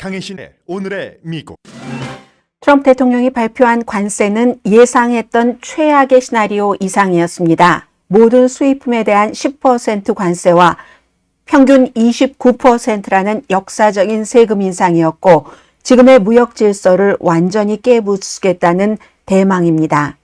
강혜신의 오늘의 미국. 트럼프 대통령이 발표한 관세는 예상했던 최악의 시나리오 이상이었습니다. 모든 수입품에 대한 10% 관세와 평균 29%라는 역사적인 세금 인상이었고, 지금의 무역 질서를 완전히 깨부수겠다는 대망입니다.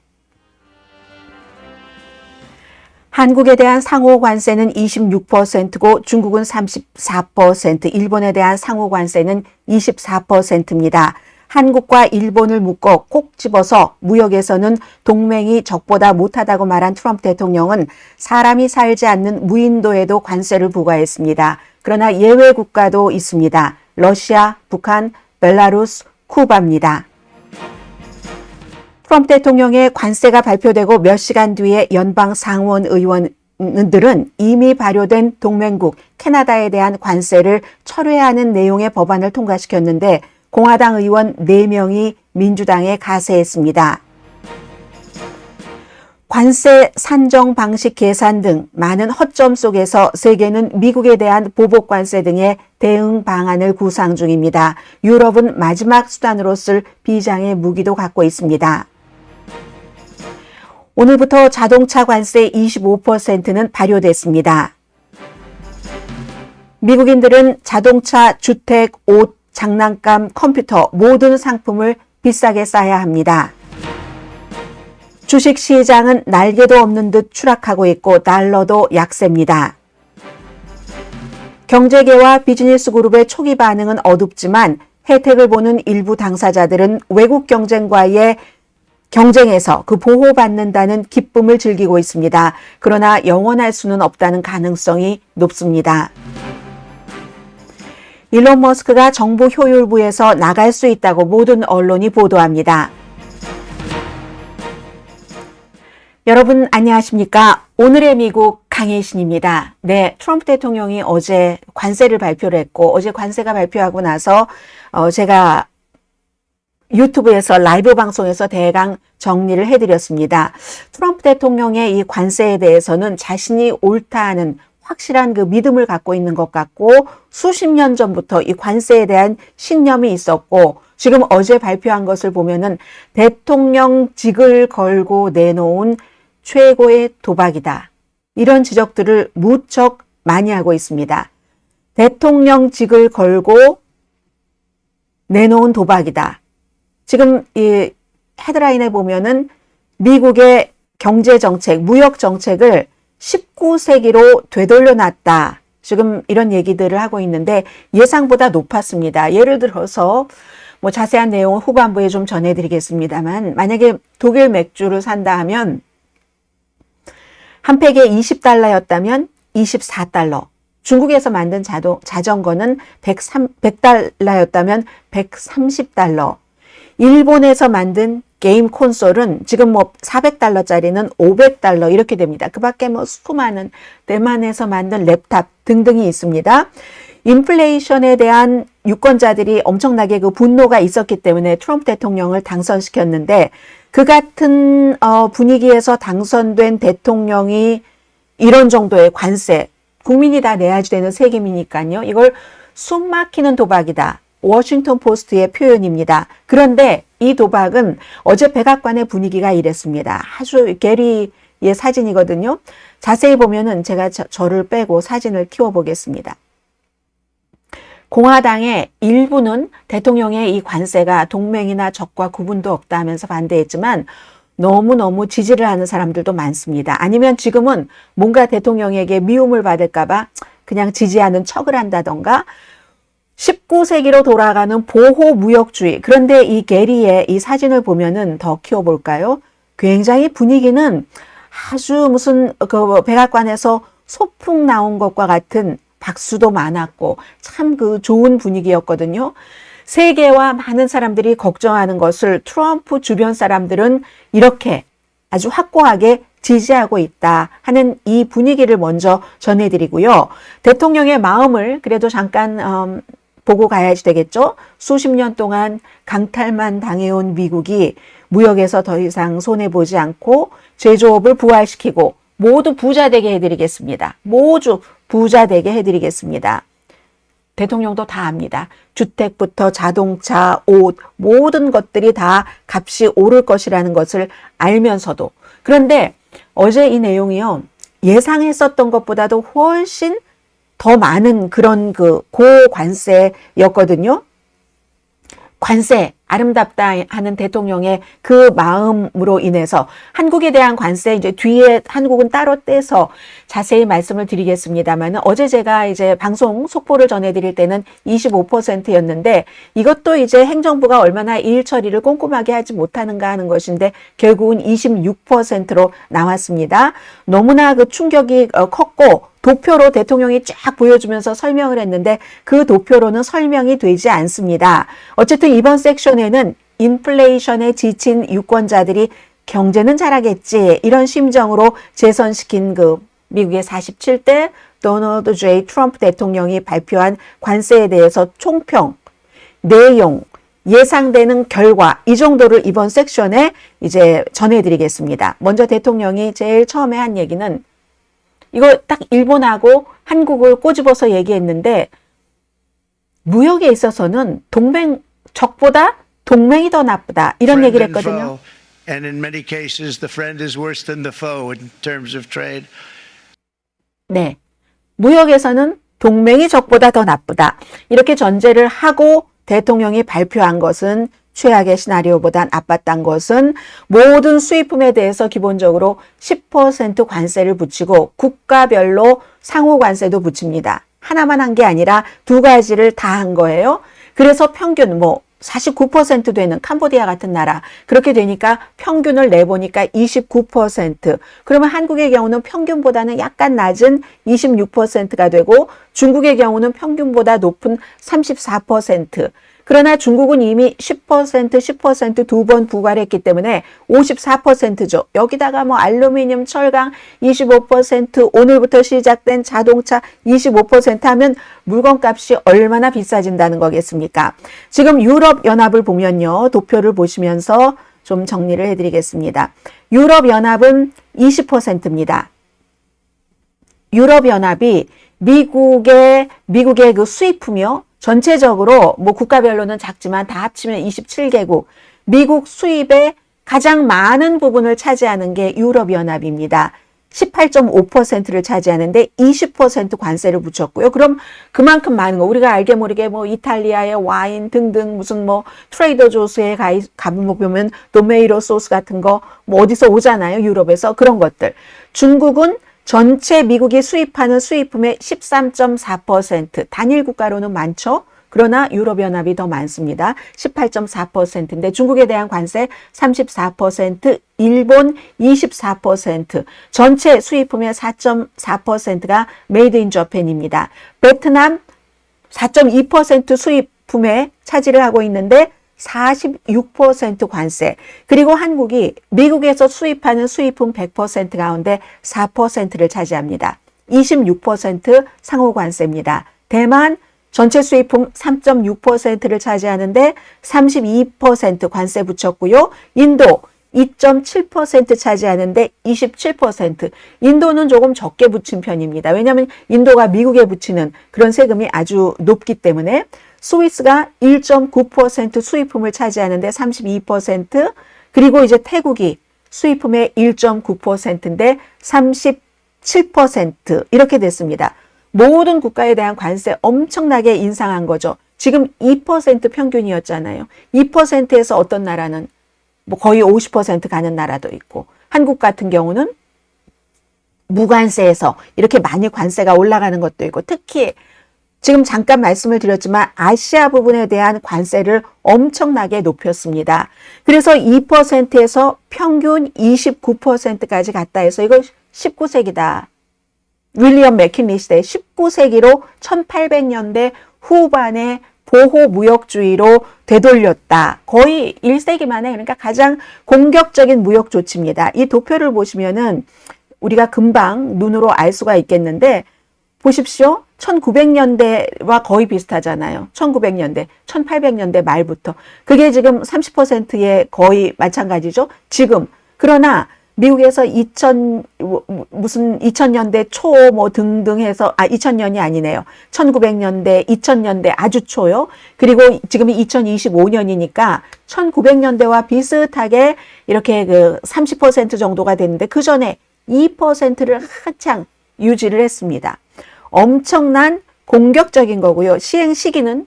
한국에 대한 상호 관세는 26%고 중국은 34%, 일본에 대한 상호 관세는 24%입니다. 한국과 일본을 묶어 콕 집어서 무역에서는 동맹이 적보다 못하다고 말한 트럼프 대통령은 사람이 살지 않는 무인도에도 관세를 부과했습니다. 그러나 예외 국가도 있습니다. 러시아, 북한, 벨라루스, 쿠바입니다. 트럼프 대통령의 관세가 발표되고 몇 시간 뒤에 연방 상원 의원들은 이미 발효된 동맹국 캐나다에 대한 관세를 철회하는 내용의 법안을 통과시켰는데 공화당 의원 4명이 민주당에 가세했습니다. 관세 산정 방식 계산 등 많은 허점 속에서 세계는 미국에 대한 보복 관세 등의 대응 방안을 구상 중입니다. 유럽은 마지막 수단으로 쓸 비장의 무기도 갖고 있습니다. 오늘부터 자동차 관세 25%는 발효됐습니다. 미국인들은 자동차, 주택, 옷, 장난감, 컴퓨터 모든 상품을 비싸게 싸야 합니다. 주식 시장은 날개도 없는 듯 추락하고 있고 달러도 약세입니다. 경제계와 비즈니스 그룹의 초기 반응은 어둡지만 혜택을 보는 일부 당사자들은 외국 경쟁에서 그 보호받는다는 기쁨을 즐기고 있습니다. 그러나 영원할 수는 없다는 가능성이 높습니다. 일론 머스크가 정부 효율부에서 나갈 수 있다고 모든 언론이 보도합니다. 여러분 안녕하십니까? 오늘의 미국 강혜신입니다. 네, 트럼프 대통령이 어제 관세를 발표를 했고 어제 관세가 발표하고 나서 제가 유튜브에서 라이브 방송에서 대강 정리를 해드렸습니다. 트럼프 대통령의 이 관세에 대해서는 자신이 옳다는 확실한 그 믿음을 갖고 있는 것 같고 수십 년 전부터 이 관세에 대한 신념이 있었고 지금 어제 발표한 것을 보면은 대통령직을 걸고 내놓은 최고의 도박이다. 이런 지적들을 무척 많이 하고 있습니다. 대통령직을 걸고 내놓은 도박이다. 지금 이 헤드라인에 보면은 미국의 경제정책, 무역정책을 19세기로 되돌려놨다. 지금 이런 얘기들을 하고 있는데 예상보다 높았습니다. 예를 들어서 뭐 자세한 내용은 후반부에 좀 전해드리겠습니다만 만약에 독일 맥주를 산다 하면 한 팩에 20달러였다면 24달러. 중국에서 만든 자전거는 100달러였다면 130달러. 일본에서 만든 게임 콘솔은 지금 뭐 400달러짜리는 500달러 이렇게 됩니다. 그 밖에 뭐 수많은 대만에서 만든 랩탑 등등이 있습니다. 인플레이션에 대한 유권자들이 엄청나게 그 분노가 있었기 때문에 트럼프 대통령을 당선시켰는데 그 같은 분위기에서 당선된 대통령이 이런 정도의 관세, 국민이 다 내야지 되는 세금이니까요. 이걸 숨 막히는 도박이다. 워싱턴 포스트의 표현입니다. 그런데 이 도박은 어제 백악관의 분위기가 이랬습니다. 아주 게리의 사진이거든요. 자세히 보면은 제가 저를 빼고 사진을 키워보겠습니다. 공화당의 일부는 대통령의 이 관세가 동맹이나 적과 구분도 없다 하면서 반대했지만 너무너무 지지를 하는 사람들도 많습니다. 아니면 지금은 뭔가 대통령에게 미움을 받을까봐 그냥 지지하는 척을 한다던가 19세기로 돌아가는 보호무역주의. 그런데 이 게리의 이 사진을 보면은 더 키워볼까요? 굉장히 분위기는 아주 무슨 그 백악관에서 소풍 나온 것과 같은 박수도 많았고 참 그 좋은 분위기였거든요. 세계와 많은 사람들이 걱정하는 것을 트럼프 주변 사람들은 이렇게 아주 확고하게 지지하고 있다 하는 이 분위기를 먼저 전해드리고요. 대통령의 마음을 그래도 잠깐 보고 가야지 되겠죠. 수십 년 동안 강탈만 당해온 미국이 무역에서 더 이상 손해보지 않고 제조업을 부활시키고 모두 부자 되게 해드리겠습니다. 모두 부자 되게 해드리겠습니다. 대통령도 다 압니다. 주택부터 자동차, 옷, 모든 것들이 다 값이 오를 것이라는 것을 알면서도. 그런데 어제 이 내용이요. 예상했었던 것보다도 훨씬 더 많은 그런 그 고관세였거든요. 관세, 아름답다 하는 대통령의 그 마음으로 인해서 한국에 대한 관세 이제 뒤에 한국은 따로 떼서 자세히 말씀을 드리겠습니다만 어제 제가 이제 방송 속보를 전해드릴 때는 25%였는데 이것도 이제 행정부가 얼마나 일 처리를 꼼꼼하게 하지 못하는가 하는 것인데 결국은 26%로 나왔습니다. 너무나 그 충격이 컸고 도표로 대통령이 쫙 보여주면서 설명을 했는데 그 도표로는 설명이 되지 않습니다. 어쨌든 이번 섹션에는 인플레이션에 지친 유권자들이 경제는 잘하겠지 이런 심정으로 재선시킨 그 미국의 47대 도널드 J. 트럼프 대통령이 발표한 관세에 대해서 총평, 내용, 예상되는 결과 이 정도를 이번 섹션에 이제 전해드리겠습니다. 먼저 대통령이 제일 처음에 한 얘기는 이거 딱 일본하고 한국을 꼬집어서 얘기했는데 무역에 있어서는 적보다 동맹이 더 나쁘다 이런 얘기를 했거든요. And in many cases, the friend is worse than the foe in terms of trade. 네, 무역에서는 동맹이 적보다 더 나쁘다 이렇게 전제를 하고 대통령이 발표한 것은 최악의 시나리오보다 나빴던 것은 모든 수입품에 대해서 기본적으로 10% 관세를 붙이고 국가별로 상호 관세도 붙입니다. 하나만 한 게 아니라 두 가지를 다 한 거예요. 그래서 평균 49% 되는 캄보디아 같은 나라 그렇게 되니까 평균을 내보니까 29%. 그러면 한국의 경우는 평균보다는 약간 낮은 26%가 되고 중국의 경우는 평균보다 높은 34%. 그러나 중국은 이미 10% 두 번 부과했기 때문에 54%죠. 여기다가 알루미늄, 철강 25%, 오늘부터 시작된 자동차 25% 하면 물건값이 얼마나 비싸진다는 거겠습니까? 지금 유럽연합을 보면요. 도표를 보시면서 좀 정리를 해드리겠습니다. 유럽연합은 20%입니다. 유럽연합이 미국의 그 수입품이요. 전체적으로 국가별로는 작지만 다 합치면 27개국, 미국 수입의 가장 많은 부분을 차지하는 게 유럽연합입니다. 18.5%를 차지하는데 20% 관세를 붙였고요. 그럼 그만큼 많은 거 우리가 알게 모르게 이탈리아의 와인 등등 무슨 트레이더 조스에 가보면 도메이로 소스 같은 거 어디서 오잖아요. 유럽에서 그런 것들. 중국은 전체 미국이 수입하는 수입품의 13.4%, 단일 국가로는 많죠. 그러나 유럽연합이 더 많습니다. 18.4%인데 중국에 대한 관세 34%, 일본 24%, 전체 수입품의 4.4%가 메이드 인 저펜입니다. 베트남 4.2% 수입품에 차지를 하고 있는데 46% 관세. 그리고 한국이 미국에서 수입하는 수입품 100% 가운데 4%를 차지합니다. 26% 상호 관세입니다. 대만 전체 수입품 3.6%를 차지하는데 32% 관세 붙였고요. 인도 2.7% 차지하는데 27%. 인도는 조금 적게 붙인 편입니다. 왜냐하면 인도가 미국에 붙이는 그런 세금이 아주 높기 때문에. 스위스가 1.9% 수입품을 차지하는데 32%, 그리고 이제 태국이 수입품의 1.9%인데 37% 이렇게 됐습니다. 모든 국가에 대한 관세 엄청나게 인상한 거죠. 지금 2% 평균이었잖아요. 2%에서 어떤 나라는 거의 50% 가는 나라도 있고, 한국 같은 경우는 무관세에서 이렇게 많이 관세가 올라가는 것도 있고, 특히 지금 잠깐 말씀을 드렸지만 아시아 부분에 대한 관세를 엄청나게 높였습니다. 그래서 2%에서 평균 29%까지 갔다 해서 이거 19세기다. 윌리엄 맥킨리 시대 19세기로 1800년대 후반에 보호무역주의로 되돌렸다. 거의 1세기 만에 그러니까 가장 공격적인 무역 조치입니다. 이 도표를 보시면은 우리가 금방 눈으로 알 수가 있겠는데 보십시오. 1900년대와 거의 비슷하잖아요. 1900년대, 1800년대 말부터. 그게 지금 30%의 거의 마찬가지죠. 지금. 그러나 미국에서 무슨 2000년대 초 뭐 등등 해서 2000년이 아니네요. 1900년대, 2000년대 아주 초요. 그리고 지금이 2025년이니까 1900년대와 비슷하게 이렇게 그 30% 정도가 됐는데 그 전에 2%를 한창 유지를 했습니다. 엄청난 공격적인 거고요. 시행 시기는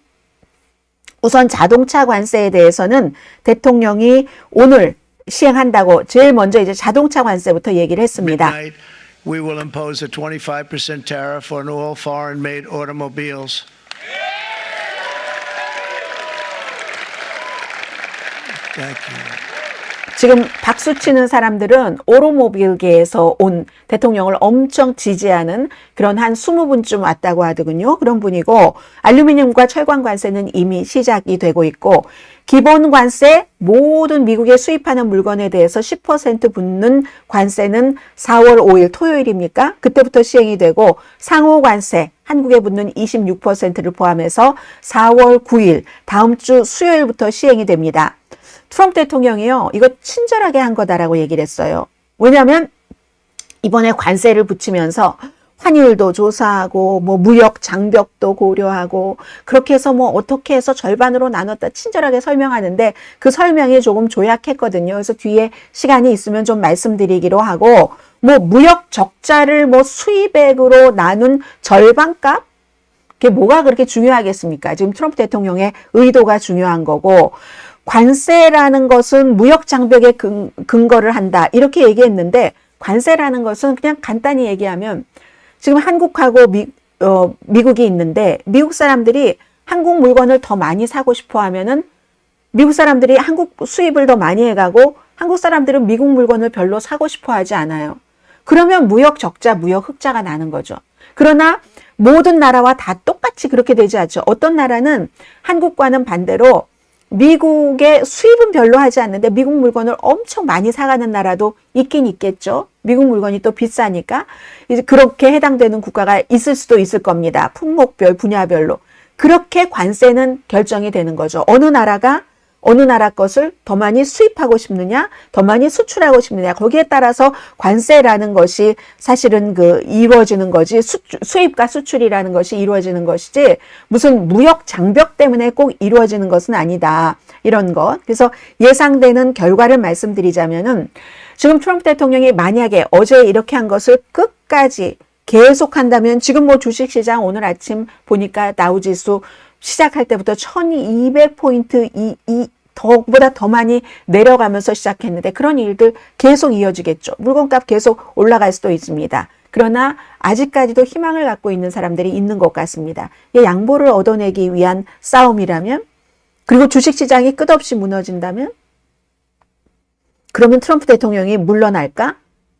우선 자동차 관세에 대해서는 대통령이 오늘 시행한다고 제일 먼저 이제 자동차 관세부터 얘기를 했습니다. Midnight, we will impose a 25% tariff on all foreign-made automobiles. Thank you. 지금 박수 치는 사람들은 오토모빌계에서 온 대통령을 엄청 지지하는 그런 한 20분쯤 왔다고 하더군요. 그런 분이고 알루미늄과 철강 관세는 이미 시작이 되고 있고 기본 관세 모든 미국에 수입하는 물건에 대해서 10% 붙는 관세는 4월 5일 토요일입니까? 그때부터 시행이 되고 상호 관세 한국에 붙는 26%를 포함해서 4월 9일 다음 주 수요일부터 시행이 됩니다. 트럼프 대통령이요, 이거 친절하게 한 거다라고 얘기를 했어요. 왜냐하면 이번에 관세를 붙이면서 환율도 조사하고 뭐 무역 장벽도 고려하고 그렇게 해서 뭐 어떻게 해서 절반으로 나눴다 친절하게 설명하는데 그 설명이 조금 조약했거든요. 그래서 뒤에 시간이 있으면 좀 말씀드리기로 하고 뭐 무역 적자를 뭐 수입액으로 나눈 절반값? 그게 뭐가 그렇게 중요하겠습니까? 지금 트럼프 대통령의 의도가 중요한 거고 관세라는 것은 무역 장벽에 근거를 한다. 이렇게 얘기했는데 관세라는 것은 그냥 간단히 얘기하면 지금 한국하고 미국이 있는데 미국 사람들이 한국 물건을 더 많이 사고 싶어 하면은 미국 사람들이 한국 수입을 더 많이 해가고 한국 사람들은 미국 물건을 별로 사고 싶어 하지 않아요. 그러면 무역 적자, 무역 흑자가 나는 거죠. 그러나 모든 나라와 다 똑같이 그렇게 되지 않죠. 어떤 나라는 한국과는 반대로 미국의 수입은 별로 하지 않는데 미국 물건을 엄청 많이 사가는 나라도 있긴 있겠죠. 미국 물건이 또 비싸니까 이제 그렇게 해당되는 국가가 있을 수도 있을 겁니다. 품목별, 분야별로. 그렇게 관세는 결정이 되는 거죠. 어느 나라가 어느 나라 것을 더 많이 수입하고 싶느냐, 더 많이 수출하고 싶느냐, 거기에 따라서 관세라는 것이 사실은 이루어지는 거지, 수입과 수출이라는 것이 이루어지는 것이지, 무슨 무역 장벽 때문에 꼭 이루어지는 것은 아니다. 이런 것. 그래서 예상되는 결과를 말씀드리자면은, 지금 트럼프 대통령이 만약에 어제 이렇게 한 것을 끝까지 계속한다면, 지금 뭐 주식시장 오늘 아침 보니까 다우지수 시작할 때부터 1200포인트 더보다 더 많이 내려가면서 시작했는데 그런 일들 계속 이어지겠죠. 물건값 계속 올라갈 수도 있습니다. 그러나 아직까지도 희망을 갖고 있는 사람들이 있는 것 같습니다. 양보를 얻어내기 위한 싸움이라면 그리고 주식시장이 끝없이 무너진다면 그러면 트럼프 대통령이 물러날까?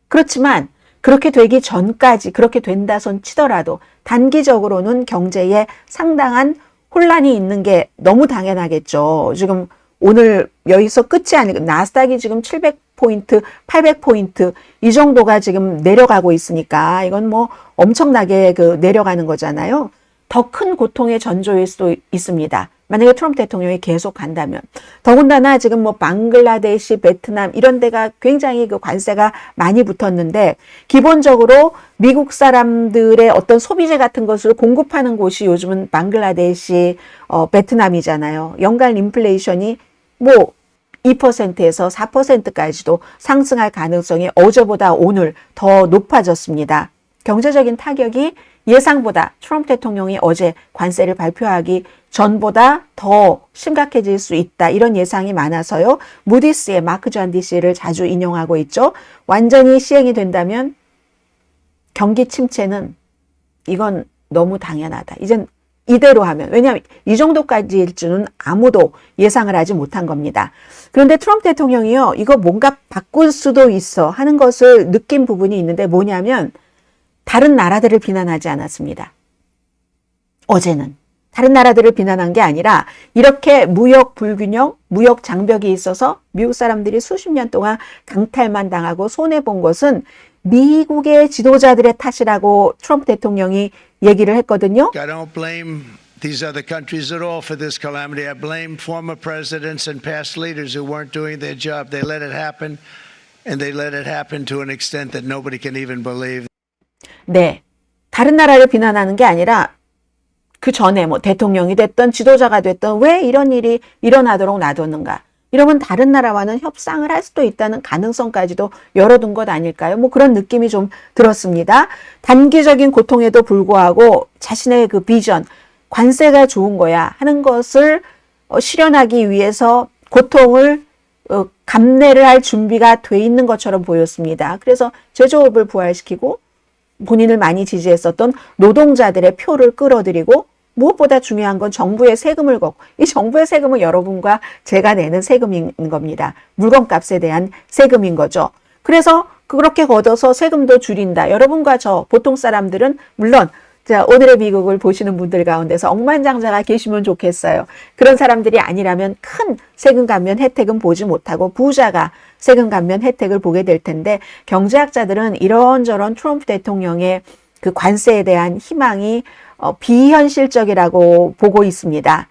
그렇지만 그렇게 되기 전까지 그렇게 된다 손 치더라도 단기적으로는 경제에 상당한 혼란이 있는 게 너무 당연하겠죠. 지금 오늘 여기서 끝이 아니고 나스닥이 지금 700포인트, 800포인트 이 정도가 지금 내려가고 있으니까 이건 뭐 엄청나게 내려가는 거잖아요. 더 큰 고통의 전조일 수도 있습니다. 만약에 트럼프 대통령이 계속 간다면. 더군다나 지금 뭐 방글라데시, 베트남 이런 데가 굉장히 관세가 많이 붙었는데 기본적으로 미국 사람들의 어떤 소비재 같은 것을 공급하는 곳이 요즘은 방글라데시, 베트남이잖아요. 연간 인플레이션이 뭐 2%에서 4%까지도 상승할 가능성이 어제보다 오늘 더 높아졌습니다. 경제적인 타격이 예상보다 트럼프 대통령이 어제 관세를 발표하기 전보다 더 심각해질 수 있다. 이런 예상이 많아서요. 무디스의 마크 잔디 씨를 자주 인용하고 있죠. 완전히 시행이 된다면 경기 침체는 이건 너무 당연하다. 이젠 이대로 하면 왜냐하면 이 정도까지일 줄은 아무도 예상을 하지 못한 겁니다. 그런데 트럼프 대통령이요. 이거 뭔가 바꿀 수도 있어 하는 것을 느낀 부분이 있는데 뭐냐면 다른 나라들을 비난하지 않았습니다. 어제는. 다른 나라들을 비난한 게 아니라 이렇게 무역 불균형, 무역 장벽이 있어서 미국 사람들이 수십 년 동안 강탈만 당하고 손해본 것은 미국의 지도자들의 탓이라고 트럼프 대통령이 얘기를 했거든요. I don't blame these other countries at all for this calamity. I blame former presidents and past leaders who weren't doing their job. They let it happen. and they let it happen to an extent that nobody can even believe. 네. 다른 나라를 비난하는 게 아니라 그 전에 뭐 대통령이 됐던 지도자가 됐던 왜 이런 일이 일어나도록 놔뒀는가. 이러면 다른 나라와는 협상을 할 수도 있다는 가능성까지도 열어둔 것 아닐까요? 뭐 그런 느낌이 좀 들었습니다. 단기적인 고통에도 불구하고 자신의 그 비전, 관세가 좋은 거야 하는 것을 실현하기 위해서 고통을 감내를 할 준비가 돼 있는 것처럼 보였습니다. 그래서 제조업을 부활시키고 본인을 많이 지지했었던 노동자들의 표를 끌어들이고 무엇보다 중요한 건 정부의 세금을 걷고 이 정부의 세금은 여러분과 제가 내는 세금인 겁니다. 물건값에 대한 세금인 거죠. 그래서 그렇게 걷어서 세금도 줄인다. 여러분과 저 보통 사람들은 물론 자, 오늘의 미국을 보시는 분들 가운데서 억만장자가 계시면 좋겠어요. 그런 사람들이 아니라면 큰 세금 감면 혜택은 보지 못하고 부자가 세금 감면 혜택을 보게 될 텐데 경제학자들은 이런저런 트럼프 대통령의 그 관세에 대한 희망이 비현실적이라고 보고 있습니다.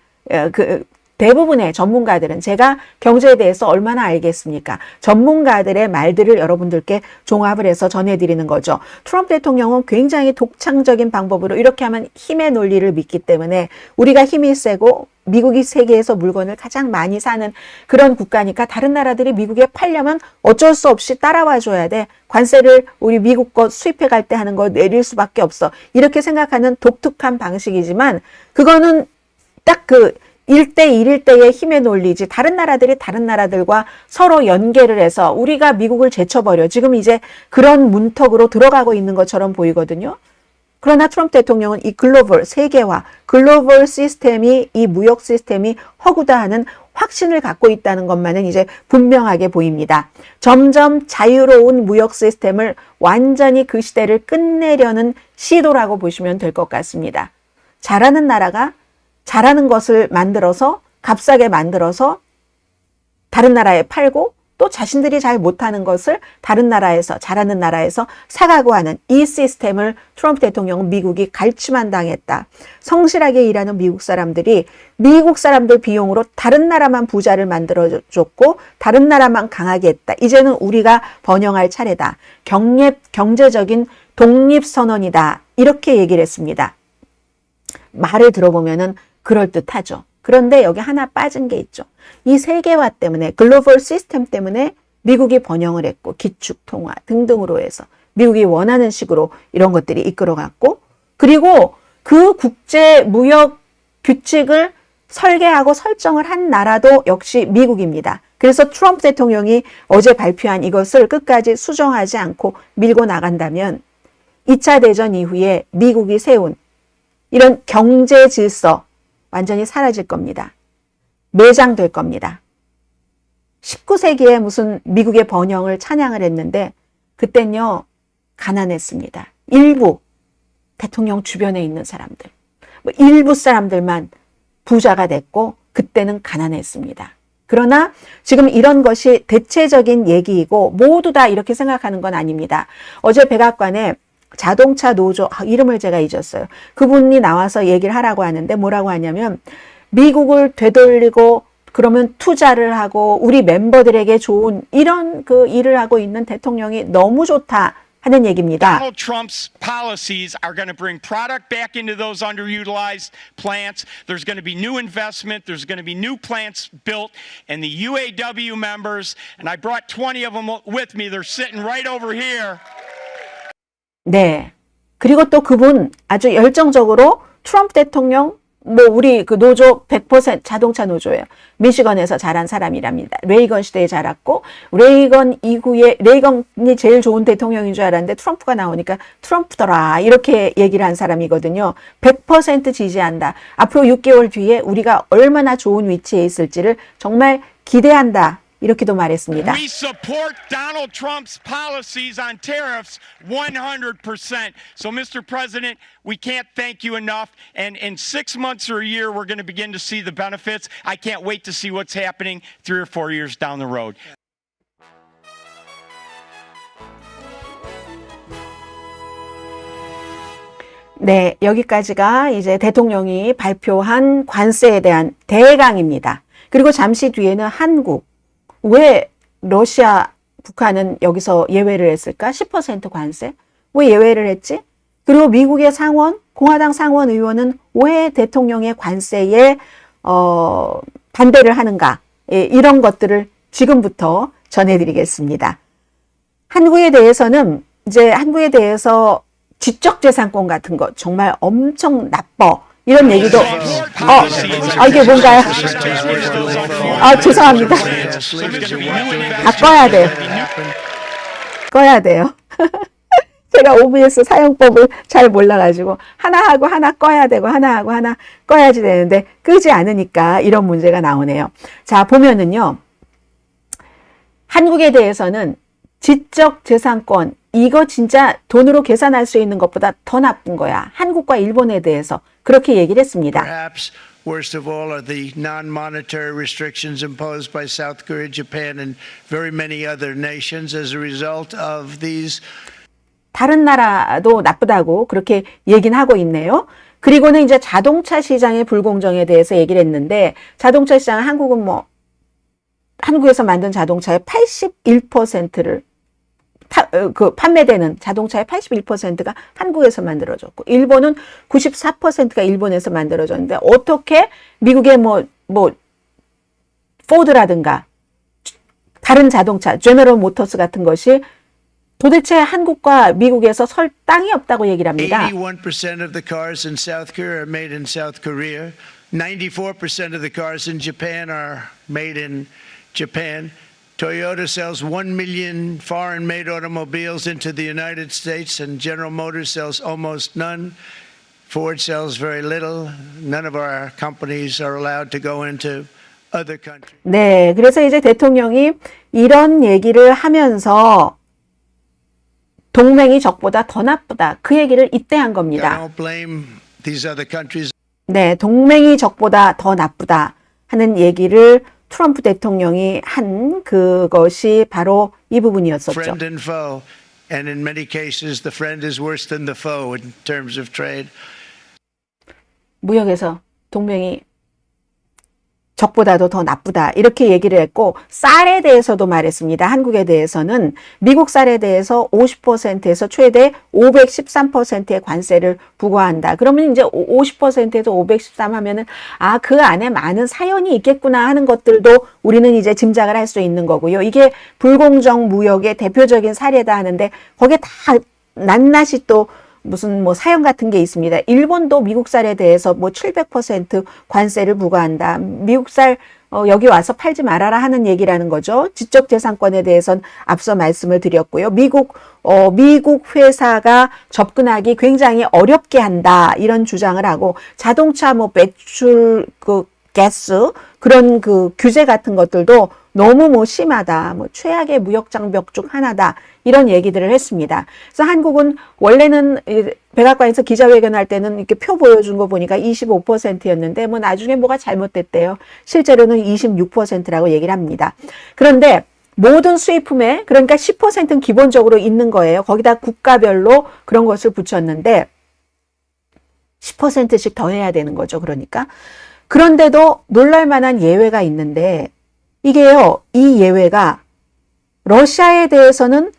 대부분의 전문가들은 제가 경제에 대해서 얼마나 알겠습니까? 전문가들의 말들을 여러분들께 종합을 해서 전해드리는 거죠. 트럼프 대통령은 굉장히 독창적인 방법으로 이렇게 하면 힘의 논리를 믿기 때문에 우리가 힘이 세고 미국이 세계에서 물건을 가장 많이 사는 그런 국가니까 다른 나라들이 미국에 팔려면 어쩔 수 없이 따라와 줘야 돼. 관세를 우리 미국 거 수입해 갈 때 하는 거 내릴 수밖에 없어. 이렇게 생각하는 독특한 방식이지만 그거는 딱 그 1대1일 때의 힘의 논리지 다른 나라들이 다른 나라들과 서로 연계를 해서 우리가 미국을 제쳐버려. 지금 이제 그런 문턱으로 들어가고 있는 것처럼 보이거든요. 그러나 트럼프 대통령은 이 글로벌 세계화, 글로벌 시스템이 이 무역 시스템이 허구다하는 확신을 갖고 있다는 것만은 이제 분명하게 보입니다. 점점 자유로운 무역 시스템을 완전히 그 시대를 끝내려는 시도라고 보시면 될 것 같습니다. 잘하는 나라가 잘하는 것을 만들어서 값싸게 만들어서 다른 나라에 팔고 또 자신들이 잘 못하는 것을 다른 나라에서 잘하는 나라에서 사가고 하는 이 시스템을 트럼프 대통령은 미국이 갈취만당했다. 성실하게 일하는 미국 사람들이 미국 사람들 비용으로 다른 나라만 부자를 만들어줬고 다른 나라만 강하게 했다. 이제는 우리가 번영할 차례다. 경제적인 독립선언이다. 이렇게 얘기를 했습니다. 말을 들어보면은 그럴듯하죠. 그런데 여기 하나 빠진 게 있죠. 이 세계화 때문에 글로벌 시스템 때문에 미국이 번영을 했고 기축통화 등등으로 해서 미국이 원하는 식으로 이런 것들이 이끌어갔고 그리고 그 국제 무역 규칙을 설계하고 설정을 한 나라도 역시 미국입니다. 그래서 트럼프 대통령이 어제 발표한 이것을 끝까지 수정하지 않고 밀고 나간다면 2차 대전 이후에 미국이 세운 이런 경제 질서 완전히 사라질 겁니다. 매장될 겁니다. 19세기에 무슨 미국의 번영을 찬양을 했는데 그땐요 가난했습니다. 일부 대통령 주변에 있는 사람들, 일부 사람들만 부자가 됐고 그때는 가난했습니다. 그러나 지금 이런 것이 대체적인 얘기이고 모두 다 이렇게 생각하는 건 아닙니다. 어제 백악관에 자동차 노조, 이름을 제가 잊었어요. 그분이 나와서 얘기를 하라고 하는데 뭐라고 하냐면 미국을 되돌리고 그러면 투자를 하고 우리 멤버들에게 좋은 이런 그 일을 하고 있는 대통령이 너무 좋다 하는 얘기입니다. Donald Trump's policies are going to bring product back into those underutilized plants. There's going to be new investment. There's going to be new plants built. And the UAW members, and I brought 20 of them with me, they're sitting right over here. 네. 그리고 또 그분 아주 열정적으로 트럼프 대통령 우리 그 노조 100% 자동차 노조예요. 미시건에서 자란 사람이랍니다. 레이건 시대에 자랐고 레이건 이후에 레이건이 제일 좋은 대통령인 줄 알았는데 트럼프가 나오니까 트럼프더라 이렇게 얘기를 한 사람이거든요. 100% 지지한다. 앞으로 6개월 뒤에 우리가 얼마나 좋은 위치에 있을지를 정말 기대한다. 이렇게도 말했습니다. We support Donald Trump's policies on tariffs 100%. So, Mr. President, we can't thank you enough. And in 6 months or a year, we're going to begin to see the benefits. I can't wait to see what's happening 3 or 4 years down the road. 네, 여기까지가 이제 대통령이 발표한 관세에 대한 대강입니다. 그리고 잠시 뒤에는 한국, 왜 러시아 북한은 여기서 예외를 했을까? 10% 관세? 왜 예외를 했지? 그리고 미국의 공화당 상원 의원은 왜 대통령의 관세에 반대를 하는가? 예, 이런 것들을 지금부터 전해드리겠습니다. 한국에 대해서 지적재산권 같은 거 정말 엄청 나빠. 이런 얘기도, 이게 뭔가요? 죄송합니다. 꺼야 돼요. 꺼야 돼요. 제가 OBS 사용법을 잘 몰라가지고 하나 하고 하나 꺼야 되고 하나 하고 하나 꺼야지 되는데 끄지 않으니까 이런 문제가 나오네요. 자, 보면은요. 한국에 대해서는 지적재산권, 이거 진짜 돈으로 계산할 수 있는 것보다 더 나쁜 거야. 한국과 일본에 대해서 그렇게 얘기를 했습니다. Perhaps worst of all are the non-monetary restrictions imposed by South Korea, Japan, and very many other nations as a result of these. 다른 나라도 나쁘다고 그렇게 얘기는 하고 있네요. 그리고는 이제 자동차 시장의 불공정에 대해서 얘기를 했는데 자동차 시장은 한국에서 만든 자동차의 81%를 판매되는 자동차의 81%가 한국에서 만들어졌고 일본은 94%가 일본에서 만들어졌는데 어떻게 미국의 포드라든가 다른 자동차, 제너럴 모터스 같은 것이 도대체 한국과 미국에서 설 땅이 없다고 얘기를 합니다. 81% of the cars in South Korea are made in South Korea. 94% of the cars in Japan are made in Japan. Toyota sells 1 million foreign-made automobiles into the United States, and General Motors sells almost none. Ford sells very little. None of our companies are allowed to go into other countries. 네, 그래서 이제 대통령이 이런 얘기를 하면서 동맹이 적보다 더 나쁘다. 그 얘기를 이때 한 I 겁니다. don't blame these other countries. 네, 동맹이 적보다 더 나쁘다 하는 얘기를 트럼프 대통령이 한 그것이 바로 이 부분이었었죠. Friend and foe, and in many cases, the friend is worse than the foe in terms of trade. 무역에서 동맹이 적보다도 더 나쁘다 이렇게 얘기를 했고 쌀에 대해서도 말했습니다. 한국에 대해서는 미국 쌀에 대해서 50%에서 최대 513%의 관세를 부과한다. 그러면 이제 50%에서 513 하면은 그 안에 많은 사연이 있겠구나 하는 것들도 우리는 이제 짐작을 할 수 있는 거고요. 이게 불공정 무역의 대표적인 사례다 하는데 거기에 다 낱낱이 또 무슨 사연 같은 게 있습니다. 일본도 미국 쌀에 대해서 700% 관세를 부과한다. 미국 쌀 여기 와서 팔지 말아라 하는 얘기라는 거죠. 지적재산권에 대해서는 앞서 말씀을 드렸고요. 미국 회사가 접근하기 굉장히 어렵게 한다. 이런 주장을 하고 자동차 매출 가스 그런 규제 같은 것들도 너무 심하다. 최악의 무역 장벽 중 하나다. 이런 얘기들을 했습니다. 그래서 한국은 원래는 백악관에서 기자회견할 때는 이렇게 표 보여준 거 보니까 25%였는데 나중에 뭐가 잘못됐대요. 실제로는 26%라고 얘기를 합니다. 그런데 모든 수입품에 그러니까 10%는 기본적으로 있는 거예요. 거기다 국가별로 그런 것을 붙였는데 10%씩 더 해야 되는 거죠. 그러니까. 그런데도 놀랄만한 예외가 있는데 이게요. 이 예외가 러시아에 대해서는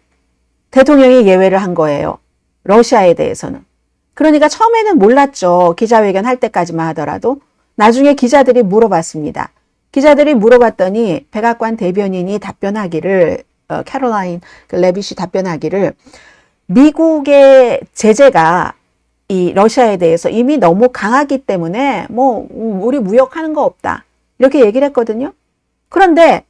대통령이 예외를 한 거예요. 러시아에 대해서는. 그러니까 처음에는 몰랐죠. 기자회견 할 때까지만 하더라도. 나중에 기자들이 물어봤습니다. 기자들이 물어봤더니 백악관 대변인이 답변하기를 캐롤라인 레빗이 답변하기를 미국의 제재가 이 러시아에 대해서 이미 너무 강하기 때문에 우리 무역하는 거 없다. 이렇게 얘기를 했거든요. 그런데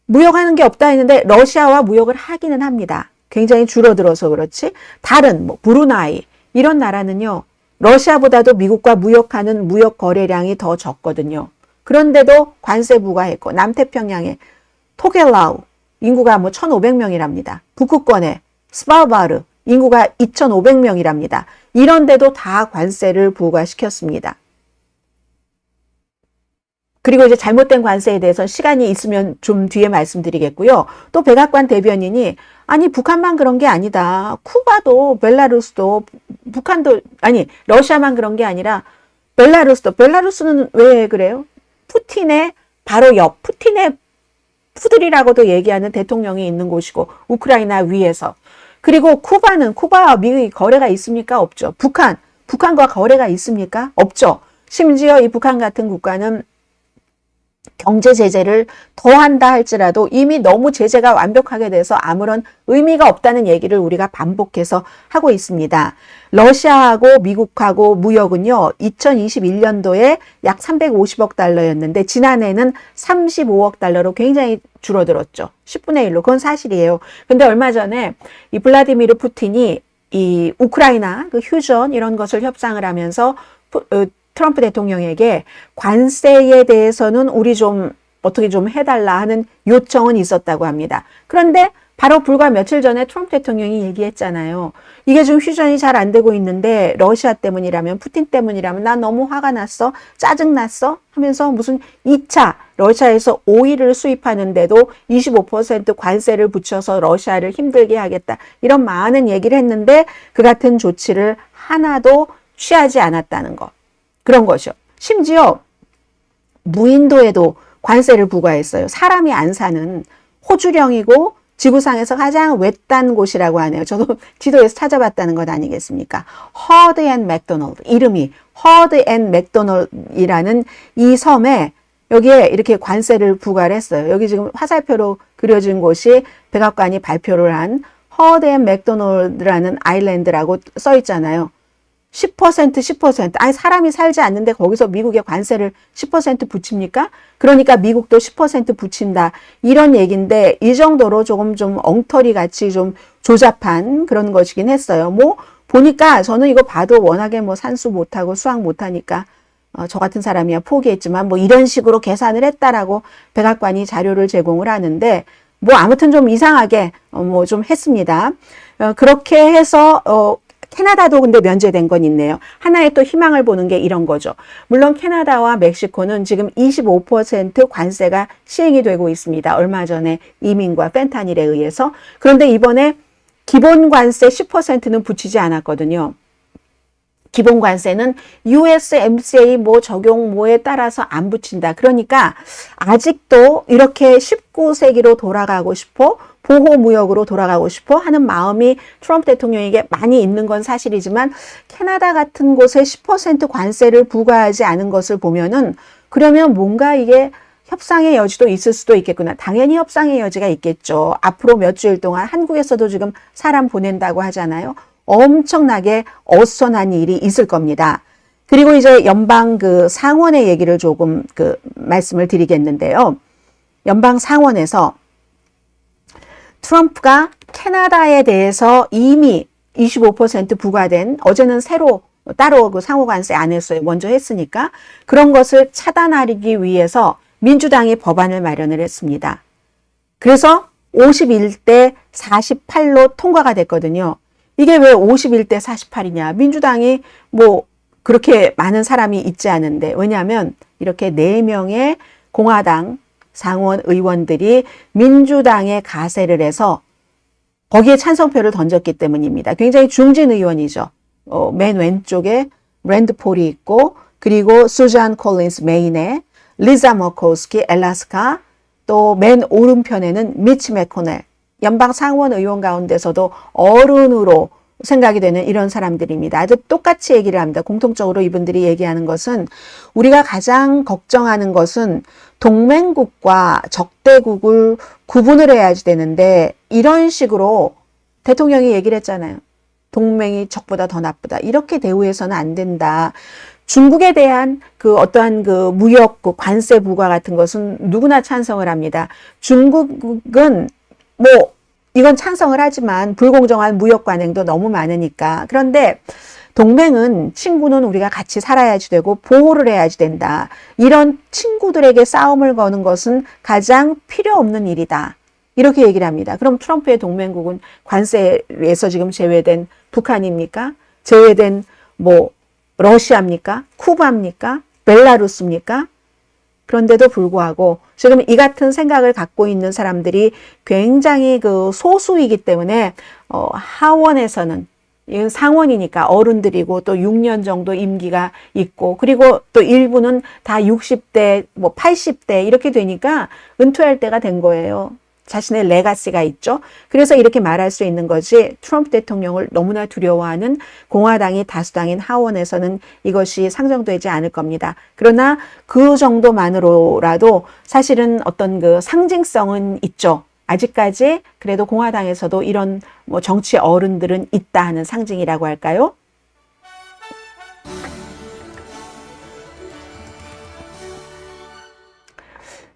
무역하는 게 없다 했는데 러시아와 무역을 하기는 합니다. 굉장히 줄어들어서 그렇지. 다른 브루나이 이런 나라는요. 러시아보다도 미국과 무역하는 무역 거래량이 더 적거든요. 그런데도 관세 부과했고 남태평양에 토겔라우 인구가 1,500명이랍니다. 북극권에 스발바르 인구가 2,500명이랍니다. 이런데도 다 관세를 부과시켰습니다. 그리고 이제 잘못된 관세에 대해서 시간이 있으면 좀 뒤에 말씀드리겠고요. 또 백악관 대변인이 북한만 그런 게 아니다. 쿠바도 벨라루스도 러시아만 그런 게 아니라 벨라루스는 왜 그래요? 푸틴의 바로 푸틴의 푸들이라고도 얘기하는 대통령이 있는 곳이고 우크라이나 위에서. 그리고 쿠바와 미국이 거래가 있습니까? 없죠. 북한과 거래가 있습니까? 없죠. 심지어 이 북한 같은 국가는 경제 제재를 더한다 할지라도 이미 너무 제재가 완벽하게 돼서 아무런 의미가 없다는 얘기를 우리가 반복해서 하고 있습니다. 러시아하고 미국하고 무역은요, 2021년도에 약 350억 달러였는데 지난해는 35억 달러로 굉장히 줄어들었죠. 10분의 1로. 그건 사실이에요. 근데 얼마 전에 이 블라디미르 푸틴이 이 우크라이나 그 휴전 이런 것을 협상을 하면서 트럼프 대통령에게 관세에 대해서는 우리 좀 어떻게 좀 해달라 하는 요청은 있었다고 합니다. 그런데 바로 불과 며칠 전에 트럼프 대통령이 얘기했잖아요. 이게 좀 휴전이 잘 안 되고 있는데 러시아 때문이라면, 푸틴 때문이라면 나 너무 화가 났어, 짜증났어 하면서 무슨 2차 러시아에서 오일을 수입하는데도 25% 관세를 붙여서 러시아를 힘들게 하겠다. 이런 많은 얘기를 했는데 그 같은 조치를 하나도 취하지 않았다는 것. 그런 것이요. 심지어 무인도에도 관세를 부과했어요. 사람이 안 사는 호주령이고 지구상에서 가장 외딴 곳이라고 하네요. 저도 지도에서 찾아봤다는 것 아니겠습니까? 허드 앤 맥도널드, 이름이 허드 앤 맥도널드이라는 이 섬에 여기에 이렇게 관세를 부과를 했어요. 여기 지금 화살표로 그려진 곳이 백악관이 발표를 한 허드 앤 맥도널드라는 아일랜드라고 써 있잖아요. 10%. 아니, 사람이 살지 않는데 거기서 미국의 관세를 10% 붙입니까? 그러니까 미국도 10% 붙인다. 이런 얘기인데, 이 정도로 조금 좀 엉터리 같이 좀 조잡한 그런 것이긴 했어요. 뭐, 보니까 저는 이거 봐도 워낙에 뭐 산수 못하고 수학 못하니까, 저 같은 사람이야 포기했지만, 뭐 이런 식으로 계산을 했다라고 백악관이 자료를 제공을 하는데, 뭐 아무튼 좀 이상하게, 뭐 좀 했습니다. 그렇게 해서, 캐나다도 근데 면제된 건 있네요. 하나의 또 희망을 보는 게 이런 거죠. 물론 캐나다와 멕시코는 지금 25% 관세가 시행이 되고 있습니다. 얼마 전에 이민과 펜타닐에 의해서. 그런데 이번에 기본 관세 10%는 붙이지 않았거든요. 기본 관세는 USMCA 뭐 적용 뭐에 따라서 안 붙인다. 그러니까 아직도 이렇게 19세기로 돌아가고 싶어, 보호무역으로 돌아가고 싶어 하는 마음이 트럼프 대통령에게 많이 있는 건 사실이지만 캐나다 같은 곳에 10% 관세를 부과하지 않은 것을 보면은 그러면 뭔가 이게 협상의 여지도 있을 수도 있겠구나. 당연히 협상의 여지가 있겠죠. 앞으로 몇 주일 동안 한국에서도 지금 사람 보낸다고 하잖아요. 엄청나게 어수선한 일이 있을 겁니다. 그리고 이제 연방 그 상원의 얘기를 조금 말씀을 드리겠는데요. 연방 상원에서 트럼프가 캐나다에 대해서 이미 25% 부과된, 어제는 새로 따로 그 상호관세 안 했어요. 먼저 했으니까. 그런 것을 차단하기 위해서 민주당이 법안을 마련을 했습니다. 그래서 51대 48로 통과가 됐거든요. 이게 왜 51대 48이냐. 민주당이 뭐 그렇게 많은 사람이 있지 않은데, 왜냐하면 이렇게 4명의 공화당 상원 의원들이 민주당에 가세를 해서 거기에 찬성표를 던졌기 때문입니다. 굉장히 중진 의원이죠. 맨 왼쪽에 랜드 폴이 있고, 그리고 수잔 콜린스 메인에, 리자 머코스키 엘라스카, 또 맨 오른편에는 미치 매코넬, 연방 상원 의원 가운데서도 어른으로 생각이 되는 이런 사람들입니다. 아주 똑같이 얘기를 합니다. 공통적으로 이분들이 얘기하는 것은, 우리가 가장 걱정하는 것은 동맹국과 적대국을 구분을 해야지 되는데, 이런 식으로 대통령이 얘기를 했잖아요. 동맹이 적보다 더 나쁘다. 이렇게 대우해서는 안 된다. 중국에 대한 그 어떠한 그 무역 그 관세 부과 같은 것은 누구나 찬성을 합니다. 중국은 뭐 이건 찬성을 하지만 불공정한 무역 관행도 너무 많으니까. 그런데 동맹은, 친구는 우리가 같이 살아야지 되고 보호를 해야지 된다. 이런 친구들에게 싸움을 거는 것은 가장 필요 없는 일이다. 이렇게 얘기를 합니다. 그럼 트럼프의 동맹국은 관세에서 지금 제외된 북한입니까? 제외된 뭐 러시아입니까? 쿠바입니까? 벨라루스입니까? 그런데도 불구하고 지금 이 같은 생각을 갖고 있는 사람들이 굉장히 그 소수이기 때문에 하원에서는, 이건 상원이니까 어른들이고 또 6년 정도 임기가 있고 그리고 또 일부는 다 60대, 뭐 80대 이렇게 되니까 은퇴할 때가 된 거예요. 자신의 레가시가 있죠. 그래서 이렇게 말할 수 있는 거지 트럼프 대통령을 너무나 두려워하는 공화당이 다수당인 하원에서는 이것이 상정되지 않을 겁니다. 그러나 그 정도만으로라도 사실은 어떤 그 상징성은 있죠. 아직까지 그래도 공화당에서도 이런 뭐 정치 어른들은 있다 하는 상징이라고 할까요?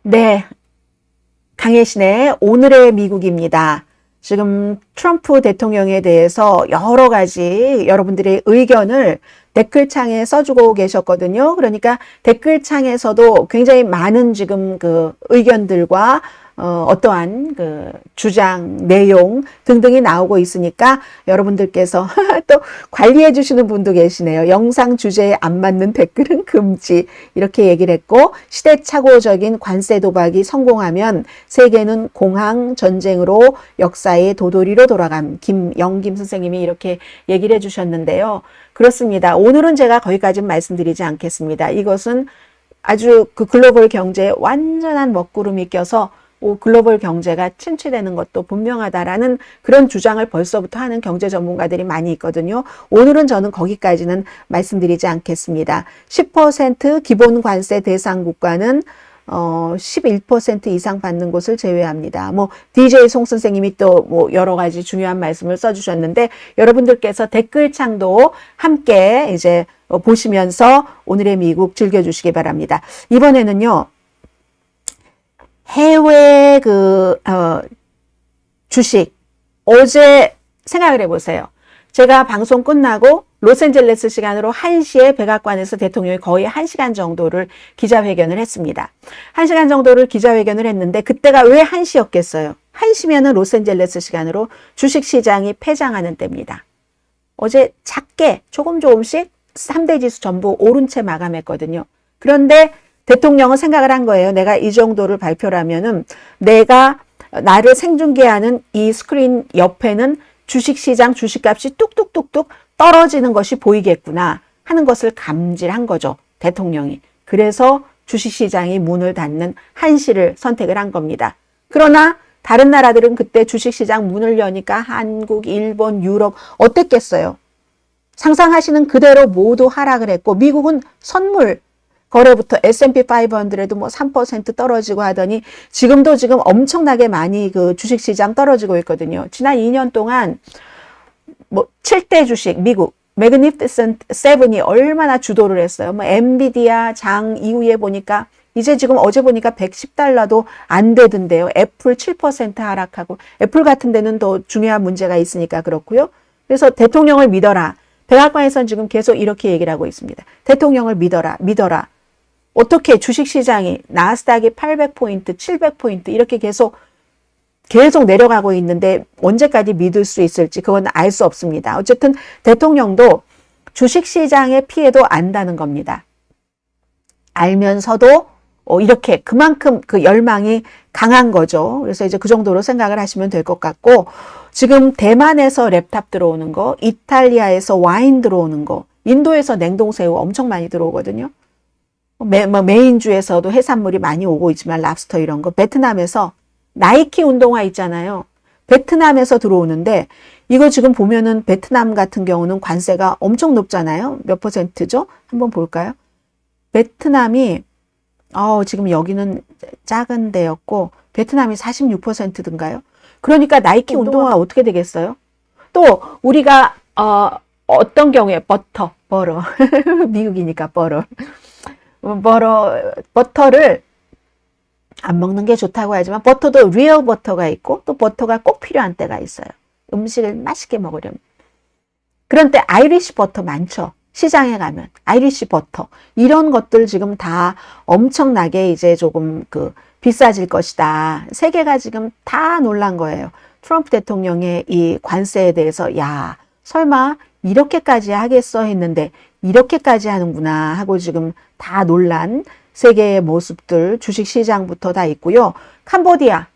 네. 강혜신의 오늘의 미국입니다. 지금 트럼프 대통령에 대해서 여러 가지 여러분들의 의견을 댓글창에 써주고 계셨거든요. 그러니까 댓글창에서도 굉장히 많은 지금 그 의견들과 어떠한 그 주장, 내용 등등이 나오고 있으니까 여러분들께서 또 관리해 주시는 분도 계시네요. 영상 주제에 안 맞는 댓글은 금지 이렇게 얘기를 했고 시대착오적인 관세 도박이 성공하면 세계는 공황 전쟁으로 역사의 도돌이로 돌아감. 김영김 선생님이 이렇게 얘기를 해 주셨는데요. 그렇습니다. 오늘은 제가 거기까지는 말씀드리지 않겠습니다. 이것은 아주 그 글로벌 경제에 완전한 먹구름이 껴서 글로벌 경제가 침체되는 것도 분명하다라는 그런 주장을 벌써부터 하는 경제 전문가들이 많이 있거든요. 오늘은 저는 거기까지는 말씀드리지 않겠습니다. 10% 기본 관세 대상 국가는 11% 이상 받는 곳을 제외합니다. 뭐 DJ 송 선생님이 또 뭐 여러 가지 중요한 말씀을 써주셨는데 여러분들께서 댓글창도 함께 이제 보시면서 오늘의 미국 즐겨주시기 바랍니다. 이번에는요. 해외 주식 어제 생각을 해보세요. 제가 방송 끝나고 로스앤젤레스 시간으로 1시에 백악관에서 대통령이 거의 1시간 정도를 기자회견을 했습니다. 1시간 정도를 기자회견을 했는데 그때가 왜 1시였겠어요? 1시면은 로스앤젤레스 시간으로 주식시장이 폐장하는 때입니다. 어제 작게 조금씩 3대 지수 전부 오른 채 마감했거든요. 그런데 대통령은 생각을 한 거예요. 내가 이 정도를 발표를 내가 나를 생중계하는 이 스크린 옆에는 주식시장 주식값이 뚝뚝뚝뚝 떨어지는 것이 보이겠구나 하는 것을 감지한 거죠. 대통령이. 그래서 주식시장이 문을 닫는 1시를 선택을 한 겁니다. 그러나 다른 나라들은 그때 주식시장 문을 여니까 한국, 일본, 유럽 어땠겠어요? 상상하시는 그대로 모두 하락을 했고 미국은 선물 거래부터 S&P 500도 뭐 3% 떨어지고 하더니 지금 엄청나게 많이 그 주식시장 떨어지고 있거든요. 지난 2년 동안 뭐 7대 주식 미국 매그니피센트 7이 얼마나 주도를 했어요. 뭐 엔비디아 장 이후에 보니까 이제 지금 어제 보니까 $110도 안 되던데요. 애플 7% 하락하고 애플 같은 데는 더 중요한 문제가 있으니까 그렇고요. 그래서 대통령을 믿어라. 백악관에서는 지금 계속 이렇게 얘기를 하고 있습니다. 대통령을 믿어라. 어떻게 주식시장이 나스닥이 800포인트, 700포인트 이렇게 계속 내려가고 있는데 언제까지 믿을 수 있을지 그건 알 수 없습니다. 어쨌든 대통령도 주식시장의 피해도 안다는 겁니다. 알면서도 이렇게 그만큼 그 열망이 강한 거죠. 그래서 이제 그 정도로 생각을 하시면 될 것 같고 지금 대만에서 랩탑 들어오는 거, 이탈리아에서 와인 들어오는 거, 인도에서 냉동새우 엄청 많이 들어오거든요. 메인주에서도 해산물이 많이 오고 있지만 랍스터 이런 거, 베트남에서 나이키 운동화 있잖아요. 베트남에서 들어오는데 이거 지금 보면은 베트남 같은 경우는 관세가 엄청 높잖아요. 몇 %죠? 한번 볼까요? 베트남이 지금 여기는 작은 데였고 베트남이 46%든가요? 그러니까 나이키 운동화가 어떻게 되겠어요? 또 우리가 어떤 경우에 버터 미국이니까 버터를 안 먹는 게 좋다고 하지만 버터도 리얼 버터가 있고 또 버터가 꼭 필요한 때가 있어요. 음식을 맛있게 먹으려면. 그런 때 아이리시 버터 많죠. 시장에 가면 아이리시 버터 이런 것들 지금 다 엄청나게 이제 조금 비싸질 것이다. 세계가 지금 다 놀란 거예요. 트럼프 대통령의 이 관세에 대해서 야 설마 이렇게까지 하겠어 했는데 이렇게까지 하는구나 하고 지금 다 놀란 세계의 모습들 주식시장부터 다 있고요. 캄보디아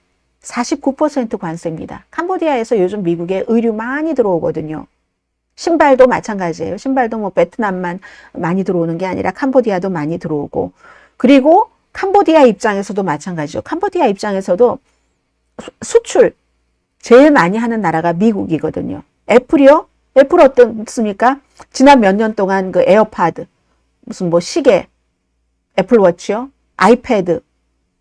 49% 관세입니다. 캄보디아에서 요즘 미국에 의류 많이 들어오거든요. 신발도 마찬가지예요. 신발도 뭐 베트남만 많이 들어오는 게 아니라 캄보디아도 많이 들어오고, 그리고 캄보디아 입장에서도 마찬가지죠. 캄보디아 입장에서도 수출 제일 많이 하는 나라가 미국이거든요. 애플이요? 애플 어떻습니까? 지난 몇 년 동안 그 에어팟, 무슨 뭐 시계, 애플워치요? 아이패드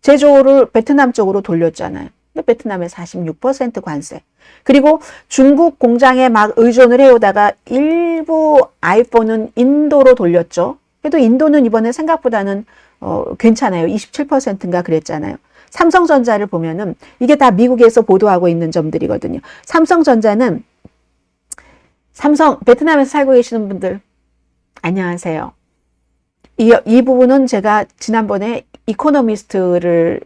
제조를 베트남 쪽으로 돌렸잖아요. 근데 베트남에 46% 관세. 그리고 중국 공장에 막 의존을 해오다가 일부 아이폰은 인도로 돌렸죠. 그래도 인도는 이번에 생각보다는 괜찮아요. 27%인가 그랬잖아요. 삼성전자를 보면은 이게 다 미국에서 보도하고 있는 점들이거든요. 삼성전자는 베트남에서 살고 계시는 분들 안녕하세요. 이 부분은 제가 지난번에 이코노미스트의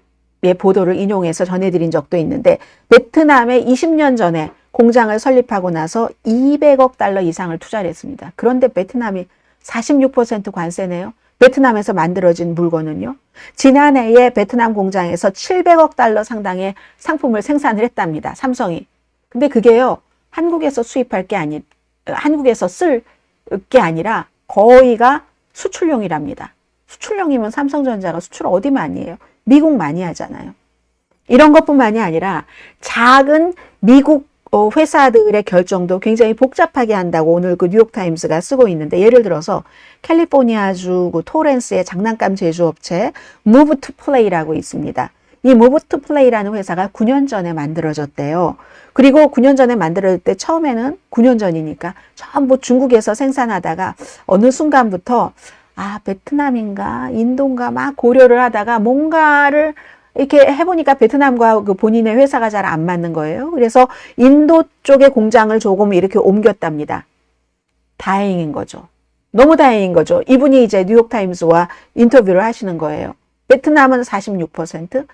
보도를 인용해서 전해드린 적도 있는데, 베트남에 20년 전에 공장을 설립하고 나서 200억 달러 이상을 투자를 했습니다. 그런데 베트남이 46% 관세네요. 베트남에서 만들어진 물건은요. 지난해에 베트남 공장에서 700억 달러 상당의 상품을 생산을 했답니다. 삼성이. 근데 그게요, 한국에서 수입할 게 한국에서 쓸 게 아니라 거의가 수출용이랍니다. 수출용이면 삼성전자가 수출 어디 많이 해요? 미국 많이 하잖아요. 이런 것뿐만이 아니라 작은 미국 회사들의 결정도 굉장히 복잡하게 한다고 오늘 그 뉴욕타임스가 쓰고 있는데, 예를 들어서 캘리포니아주 그 토렌스의 장난감 제조업체 Move to Play라고 있습니다. 이 Move to Play라는 회사가 9년 전에 만들어졌대요. 그리고 9년 전에 만들어질 때 처음에는 9년 전이니까 전부 중국에서 생산하다가 어느 순간부터 베트남인가 인도인가 막 고려를 하다가 뭔가를 이렇게 해보니까 베트남과 그 본인의 회사가 잘 안 맞는 거예요. 그래서 인도 쪽의 공장을 조금 이렇게 옮겼답니다. 다행인 거죠. 너무 다행인 거죠. 이분이 이제 뉴욕타임스와 인터뷰를 하시는 거예요. 베트남은 46%,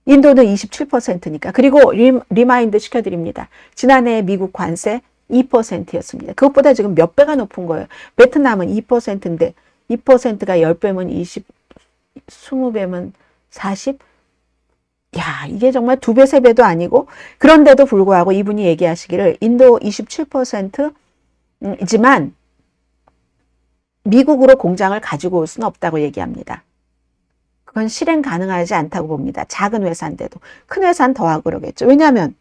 인도는 27%니까. 그리고 리마인드 시켜드립니다. 지난해 미국 관세 2%였습니다. 그것보다 지금 몇 배가 높은 거예요. 베트남은 2%인데 2%가 10배면 20, 20배면 40? 야, 이게 정말 2배, 3배도 아니고, 그런데도 불구하고 이분이 얘기하시기를 인도 27%이지만 미국으로 공장을 가지고 올 수는 없다고 얘기합니다. 그건 실행 가능하지 않다고 봅니다. 작은 회사인데도. 큰 회사는 더하고 그러겠죠. 왜냐하면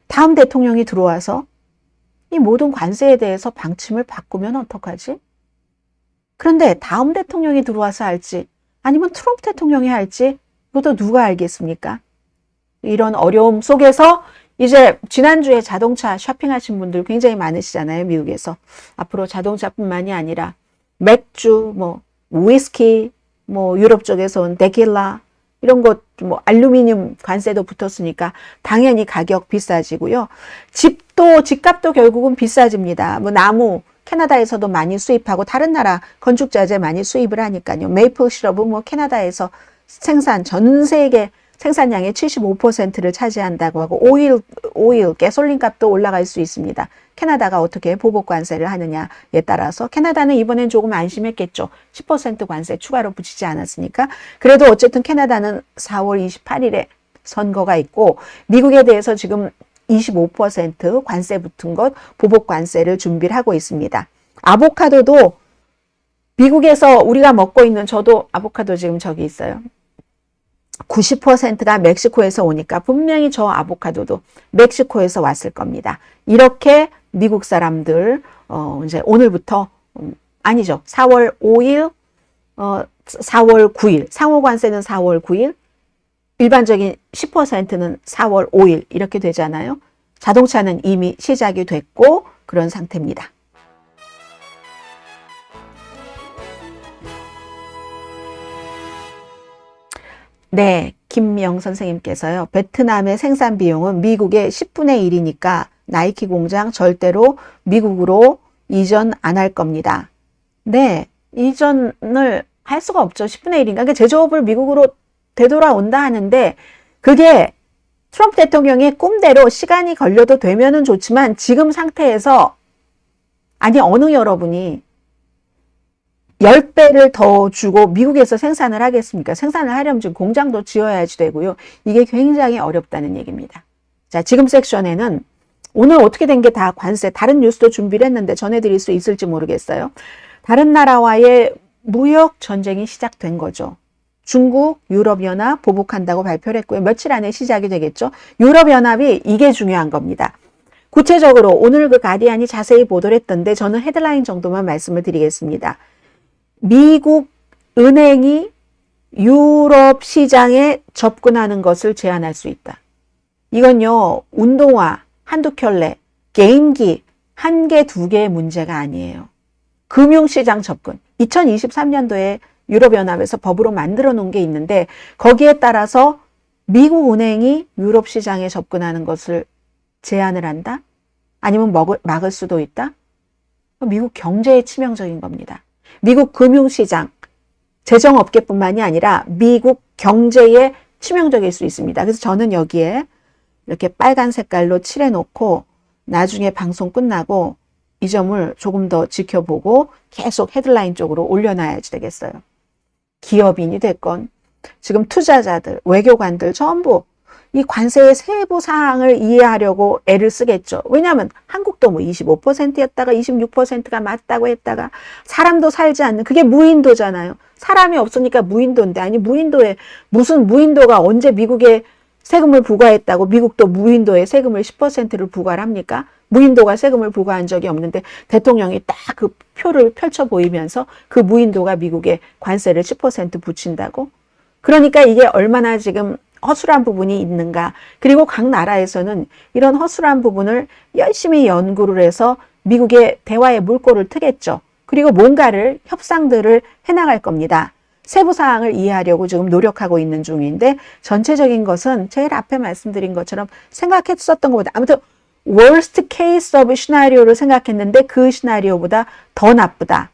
다음 대통령이 들어와서 이 모든 관세에 대해서 방침을 바꾸면 어떡하지? 그런데 다음 대통령이 들어와서 할지 아니면 트럼프 대통령이 할지 그것도 누가 알겠습니까? 이런 어려움 속에서 이제 지난주에 자동차 쇼핑하신 분들 굉장히 많으시잖아요. 미국에서. 앞으로 자동차뿐만이 아니라 맥주, 위스키, 유럽 쪽에서 온 데킬라 이런 것, 알루미늄 관세도 붙었으니까 당연히 가격 비싸지고요. 집값도 결국은 비싸집니다. 나무, 캐나다에서도 많이 수입하고 다른 나라 건축자재 많이 수입을 하니까요. 메이플 시럽은 캐나다에서 전 세계 생산량의 75%를 차지한다고 하고, 오일, 가솔린 값도 올라갈 수 있습니다. 캐나다가 어떻게 보복 관세를 하느냐에 따라서. 캐나다는 이번엔 조금 안심했겠죠. 10% 관세 추가로 붙이지 않았으니까. 그래도 어쨌든 캐나다는 4월 28일에 선거가 있고, 미국에 대해서 지금 25% 관세 붙은 것, 보복 관세를 준비를 하고 있습니다. 아보카도도 미국에서 우리가 먹고 있는, 저도 아보카도 지금 저기 있어요. 90%가 멕시코에서 오니까 분명히 저 아보카도도 멕시코에서 왔을 겁니다. 이렇게 미국 사람들 이제 오늘부터 아니죠. 4월 5일, 4월 9일, 상호관세는 4월 9일, 일반적인 10%는 4월 5일 이렇게 되잖아요. 자동차는 이미 시작이 됐고 그런 상태입니다. 네, 김명 선생님께서요. 베트남의 생산 비용은 미국의 10분의 1이니까 나이키 공장 절대로 미국으로 이전 안 할 겁니다. 네, 이전을 할 수가 없죠. 10분의 1인가. 그러니까 제조업을 미국으로 되돌아온다 하는데 그게 트럼프 대통령의 꿈대로 시간이 걸려도 되면은 좋지만 지금 상태에서 어느 여러분이 10배를 더 주고 미국에서 생산을 하겠습니까? 생산을 하려면 지금 공장도 지어야지 되고요. 이게 굉장히 어렵다는 얘기입니다. 자, 지금 섹션에는 오늘 어떻게 된 게 다 관세, 다른 뉴스도 준비를 했는데 전해드릴 수 있을지 모르겠어요. 다른 나라와의 무역 전쟁이 시작된 거죠. 중국, 유럽연합 보복한다고 발표를 했고요. 며칠 안에 시작이 되겠죠. 유럽연합이 이게 중요한 겁니다. 구체적으로 오늘 그 가디안이 자세히 보도를 했던데 저는 헤드라인 정도만 말씀을 드리겠습니다. 미국 은행이 유럽 시장에 접근하는 것을 제한할 수 있다. 이건요, 운동화 한두 켤레, 게임기 한 개, 두 개의 문제가 아니에요. 금융시장 접근. 2023년도에 유럽연합에서 법으로 만들어 놓은 게 있는데 거기에 따라서 미국 은행이 유럽 시장에 접근하는 것을 제한을 한다? 아니면 막을 수도 있다? 미국 경제에 치명적인 겁니다. 미국 금융시장, 재정업계뿐만이 아니라 미국 경제에 치명적일 수 있습니다. 그래서 저는 여기에 이렇게 빨간 색깔로 칠해놓고 나중에 방송 끝나고 이 점을 조금 더 지켜보고 계속 헤드라인 쪽으로 올려놔야지 되겠어요. 기업인이 됐건 지금 투자자들, 외교관들 전부 이 관세의 세부 사항을 이해하려고 애를 쓰겠죠. 왜냐하면 한국도 뭐 25%였다가 26%가 맞다고 했다가 사람도 살지 않는 그게 무인도잖아요. 사람이 없으니까 무인도인데 아니 무인도에 무슨 무인도가 언제 미국에 세금을 부과했다고 미국도 무인도에 세금을 10%를 부과를 합니까? 무인도가 세금을 부과한 적이 없는데 대통령이 딱 그 표를 펼쳐 보이면서 그 무인도가 미국에 관세를 10% 붙인다고? 그러니까 이게 얼마나 지금 허술한 부분이 있는가. 그리고 각 나라에서는 이런 허술한 부분을 열심히 연구를 해서 미국의 대화의 물꼬를 트겠죠. 그리고 뭔가를 협상들을 해나갈 겁니다. 세부 사항을 이해하려고 지금 노력하고 있는 중인데 전체적인 것은 제일 앞에 말씀드린 것처럼 생각했었던 것보다 아무튼 worst case of 시나리오를 생각했는데 그 시나리오보다 더 나쁘다.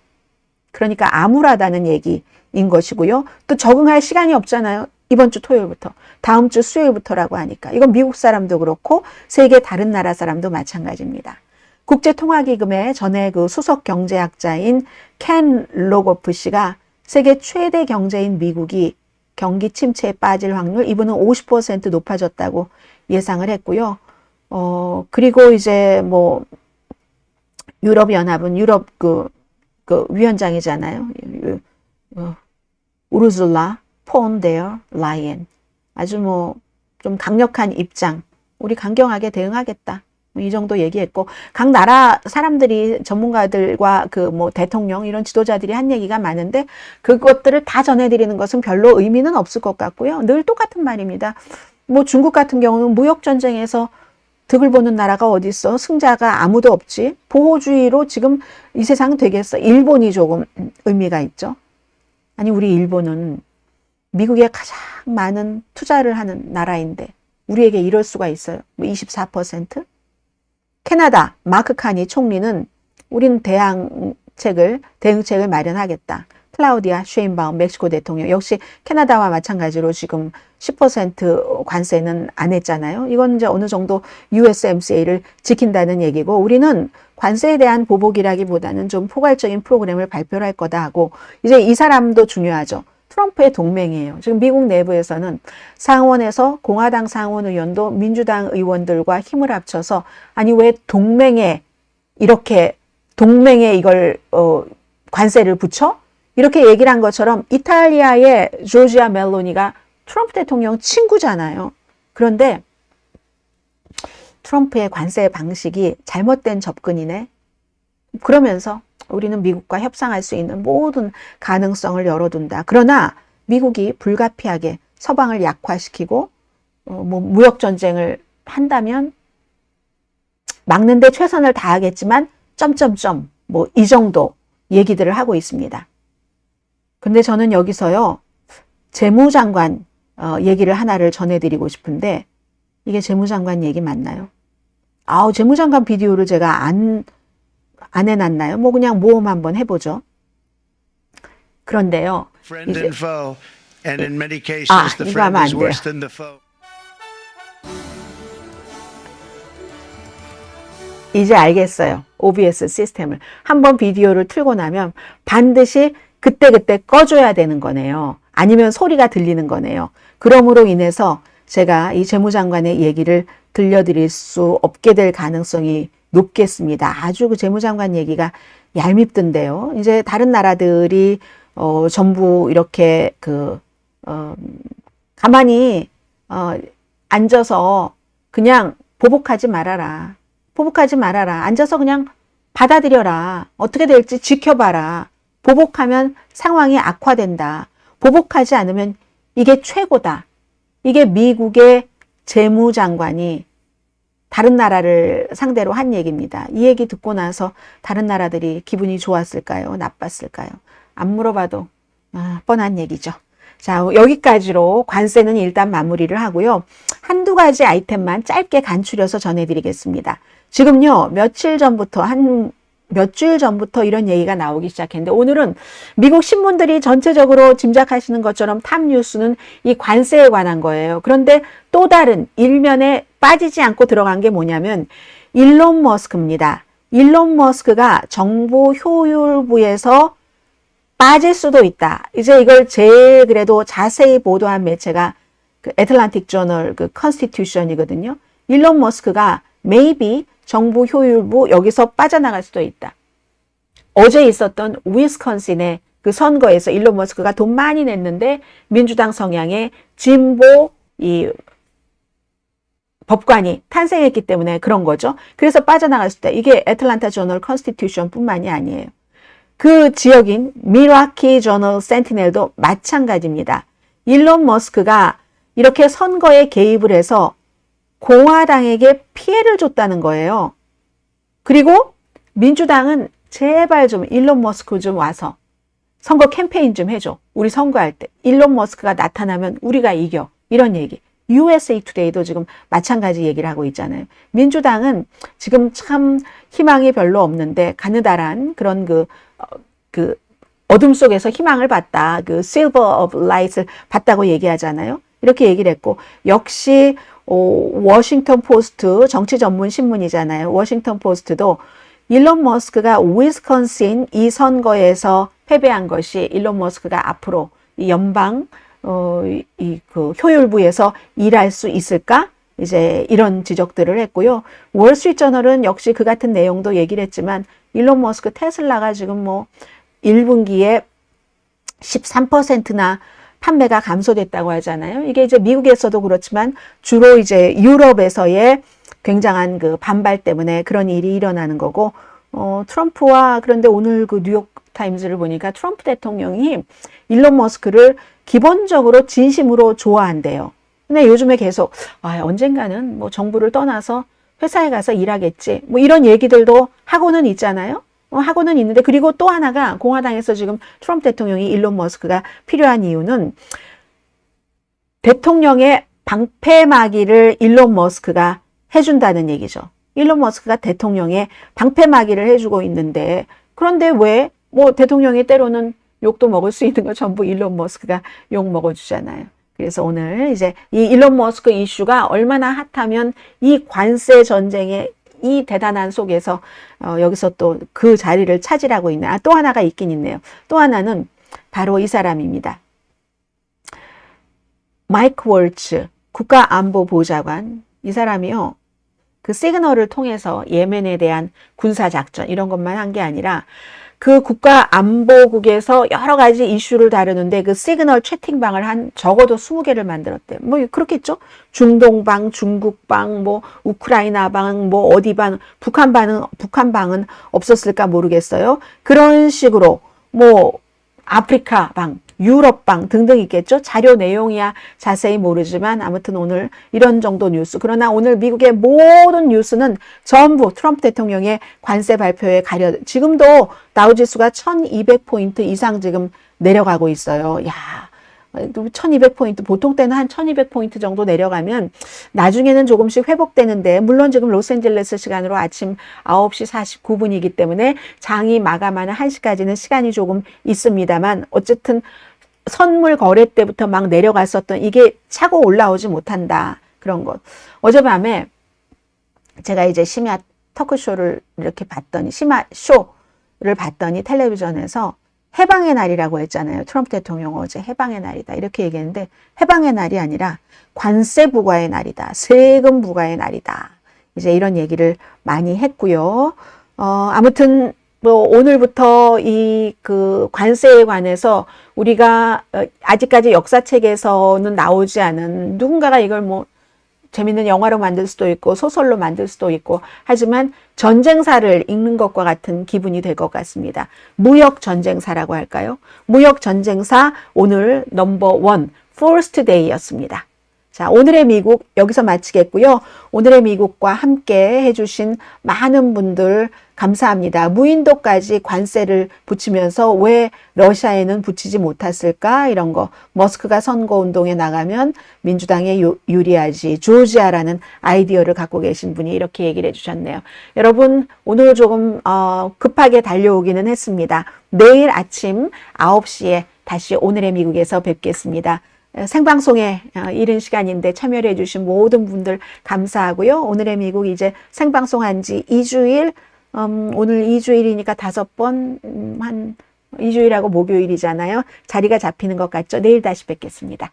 그러니까 암울하다는 얘기인 것이고요. 또 적응할 시간이 없잖아요. 이번 주 토요일부터 다음 주 수요일부터라고 하니까 이건 미국 사람도 그렇고 세계 다른 나라 사람도 마찬가지입니다. 국제통화기금의 전에 그 수석 경제학자인 켄 로거프 씨가 세계 최대 경제인 미국이 경기 침체에 빠질 확률 이분은 50% 높아졌다고 예상을 했고요. 그리고 이제 뭐 유럽연합은 유럽 그 위원장이잖아요. 우르줄라 폰 데어 라이엔 아주 뭐 좀 강력한 입장. 우리 강경하게 대응하겠다. 이 정도 얘기했고 각 나라 사람들이 전문가들과 그 뭐 대통령 이런 지도자들이 한 얘기가 많은데 그것들을 다 전해드리는 것은 별로 의미는 없을 것 같고요. 늘 똑같은 말입니다. 뭐 중국 같은 경우는 무역 전쟁에서 득을 보는 나라가 어디 있어? 승자가 아무도 없지. 보호주의로 지금 이 세상 되겠어. 일본이 조금 의미가 있죠. 아니 우리 일본은 미국에 가장 많은 투자를 하는 나라인데 우리에게 이럴 수가 있어요. 뭐 24%? 캐나다 마크 카니 총리는 우린 대응책을 마련하겠다. 클라우디아 쉐인바움 멕시코 대통령 역시 캐나다와 마찬가지로 지금 10% 관세는 안 했잖아요. 이건 이제 어느 정도 USMCA를 지킨다는 얘기고 우리는 관세에 대한 보복이라기보다는 좀 포괄적인 프로그램을 발표를 할 거다 하고 이제 이 사람도 중요하죠. 트럼프의 동맹이에요. 지금 미국 내부에서는 상원에서 공화당 상원 의원도 민주당 의원들과 힘을 합쳐서 아니 왜 동맹에 이걸 관세를 붙여? 이렇게 얘기를 한 것처럼 이탈리아의 조지아 멜로니가 트럼프 대통령 친구잖아요. 그런데 트럼프의 관세 방식이 잘못된 접근이네. 그러면서 우리는 미국과 협상할 수 있는 모든 가능성을 열어둔다. 그러나 미국이 불가피하게 서방을 약화시키고 뭐 무역 전쟁을 한다면 막는데 최선을 다하겠지만 점점점 뭐 이 정도 얘기들을 하고 있습니다. 근데 저는 여기서요 재무장관 얘기를 하나를 전해드리고 싶은데 이게 재무장관 얘기 맞나요? 재무장관 비디오를 제가 안 해놨나요? 뭐 그냥 모험 한번 해보죠. 그런데요. Friend and foe, and in many cases the 이거 friend 하면 안 is 돼요. worse than the foe. 이제 알겠어요. OBS 시스템을. 한번 비디오를 틀고 나면 반드시 그때그때 꺼줘야 되는 거네요. 아니면 소리가 들리는 거네요. 그러므로 인해서 제가 이 재무장관의 얘기를 들려드릴 수 없게 될 가능성이 높겠습니다. 아주 그 재무장관 얘기가 얄밉던데요. 이제 다른 나라들이 전부 이렇게 가만히 앉아서 그냥 보복하지 말아라. 보복하지 말아라. 앉아서 그냥 받아들여라. 어떻게 될지 지켜봐라. 보복하면 상황이 악화된다. 보복하지 않으면 이게 최고다. 이게 미국의 재무장관이 다른 나라를 상대로 한 얘기입니다. 이 얘기 듣고 나서 다른 나라들이 기분이 좋았을까요? 나빴을까요? 안 물어봐도 뻔한 얘기죠. 자, 여기까지로 관세는 일단 마무리를 하고요. 한두 가지 아이템만 짧게 간추려서 전해드리겠습니다. 지금요, 몇 주일 전부터 이런 얘기가 나오기 시작했는데 오늘은 미국 신문들이 전체적으로 짐작하시는 것처럼 탑 뉴스는 이 관세에 관한 거예요. 그런데 또 다른 일면에 빠지지 않고 들어간 게 뭐냐면 일론 머스크입니다. 일론 머스크가 정부 효율부에서 빠질 수도 있다. 이제 이걸 제일 그래도 자세히 보도한 매체가 그 애틀란틱 저널 그 컨스티튜션이거든요. 일론 머스크가 maybe 정부 효율부 여기서 빠져나갈 수도 있다. 어제 있었던 위스콘신의 그 선거에서 일론 머스크가 돈 많이 냈는데 민주당 성향의 진보 이 법관이 탄생했기 때문에 그런 거죠. 그래서 빠져나갈 수 있다. 이게 애틀란타 저널 컨스티튜션 뿐만이 아니에요. 그 지역인 밀와키 저널 센티넬도 마찬가지입니다. 일론 머스크가 이렇게 선거에 개입을 해서 공화당에게 피해를 줬다는 거예요. 그리고 민주당은 제발 좀 일론 머스크 좀 와서 선거 캠페인 좀 해줘. 우리 선거할 때 일론 머스크가 나타나면 우리가 이겨. 이런 얘기. USA 투데이도 지금 마찬가지 얘기를 하고 있잖아요. 민주당은 지금 참 희망이 별로 없는데 가느다란 그런 그 어둠 속에서 희망을 봤다. 그 silver of light을 봤다고 얘기하잖아요. 이렇게 얘기를 했고 역시 워싱턴 포스트 정치 전문 신문이잖아요. 워싱턴 포스트도 일론 머스크가 위스콘신 이 선거에서 패배한 것이 일론 머스크가 앞으로 이 연방 그 효율부에서 일할 수 있을까? 이제 이런 지적들을 했고요. 월스트리트저널은 역시 그 같은 내용도 얘기를 했지만 일론 머스크 테슬라가 지금 뭐 1분기에 13%나 판매가 감소됐다고 하잖아요. 이게 이제 미국에서도 그렇지만 주로 이제 유럽에서의 굉장한 그 반발 때문에 그런 일이 일어나는 거고, 트럼프와 그런데 오늘 그 뉴욕 타임즈를 보니까 트럼프 대통령이 일론 머스크를 기본적으로 진심으로 좋아한대요. 근데 요즘에 계속 언젠가는 뭐 정부를 떠나서 회사에 가서 일하겠지. 뭐 이런 얘기들도 하고는 있잖아요. 하고는 있는데 그리고 또 하나가 공화당에서 지금 트럼프 대통령이 일론 머스크가 필요한 이유는 대통령의 방패막이를 일론 머스크가 해준다는 얘기죠. 일론 머스크가 대통령의 방패막이를 해주고 있는데 그런데 왜 뭐 대통령이 때로는 욕도 먹을 수 있는 거 전부 일론 머스크가 욕 먹어주잖아요. 그래서 오늘 이제 이 일론 머스크 이슈가 얼마나 핫하면 이 관세 전쟁의 이 대단한 속에서 여기서 또 그 자리를 차지하고 있는 또 하나가 있긴 있네요. 또 하나는 바로 이 사람입니다. 마이크 월츠 국가안보보좌관. 이 사람이요. 그 시그널을 통해서 예멘에 대한 군사작전 이런 것만 한 게 아니라 그 국가안보국에서 여러 가지 이슈를 다루는데 그 시그널 채팅방을 한 적어도 20개를 만들었대. 뭐 그렇겠죠? 중동방, 중국방, 뭐 우크라이나방, 뭐 어디방, 북한방은 없었을까 모르겠어요. 그런 식으로 뭐 아프리카방, 유럽방 등등 있겠죠. 자료 내용이야 자세히 모르지만 아무튼 오늘 이런 정도 뉴스. 그러나 오늘 미국의 모든 뉴스는 전부 트럼프 대통령의 관세 발표에 지금도 다우지수가 1200포인트 이상 지금 내려가고 있어요. 야, 1200포인트, 보통 때는 한 1200포인트 정도 내려가면 나중에는 조금씩 회복되는데, 물론 지금 로스앤젤레스 시간으로 아침 9시 49분이기 때문에 장이 마감하는 1시까지는 시간이 조금 있습니다만, 어쨌든 선물 거래 때부터 막 내려갔었던 이게 차고 올라오지 못한다. 그런 것. 어젯밤에 제가 이제 심야 토크쇼를 이렇게 봤더니, 심야 쇼를 봤더니 텔레비전에서 해방의 날이라고 했잖아요. 트럼프 대통령 어제 해방의 날이다 이렇게 얘기했는데 해방의 날이 아니라 관세 부과의 날이다. 세금 부과의 날이다. 이제 이런 얘기를 많이 했고요. 아무튼 뭐 오늘부터 이 그 관세에 관해서 우리가 아직까지 역사책에서는 나오지 않은 누군가가 이걸 뭐 재밌는 영화로 만들 수도 있고 소설로 만들 수도 있고 하지만 전쟁사를 읽는 것과 같은 기분이 될 것 같습니다. 무역 전쟁사라고 할까요? 무역 전쟁사 오늘 넘버 1 First Day였습니다. 자, 오늘의 미국 여기서 마치겠고요. 오늘의 미국과 함께 해주신 많은 분들 감사합니다. 무인도까지 관세를 붙이면서 왜 러시아에는 붙이지 못했을까? 이런 거. 머스크가 선거운동에 나가면 민주당에 유리하지. 조지아라는 아이디어를 갖고 계신 분이 이렇게 얘기를 해주셨네요. 여러분 오늘 조금 급하게 달려오기는 했습니다. 내일 아침 9시에 다시 오늘의 미국에서 뵙겠습니다. 생방송에 이른 시간인데 참여를 해주신 모든 분들 감사하고요. 오늘의 미국 이제 생방송한 지 2주일, 오늘 2주일이니까 5번, 한 2주일하고 목요일이잖아요. 자리가 잡히는 것 같죠? 내일 다시 뵙겠습니다.